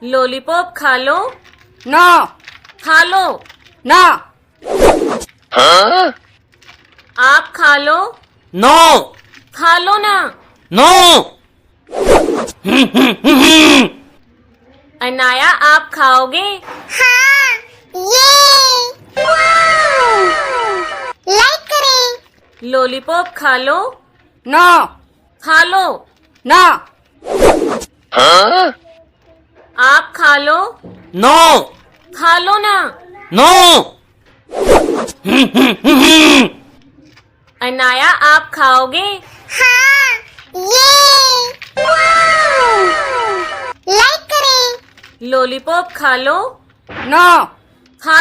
Lollipop खा लो। ना। खा लो। ना। आप खा लो। नो। खा लो ना। नो। अनाया आप खाओगे? हाँ, ये लाइक करें। लॉलीपॉप खा लो। ना। खा लो। ना। आप खा लो। नो। खा लो ना। नो। अनाया आप खाओगे? हाँ, ये लाइक करें। लॉलीपॉप खा लो। ना।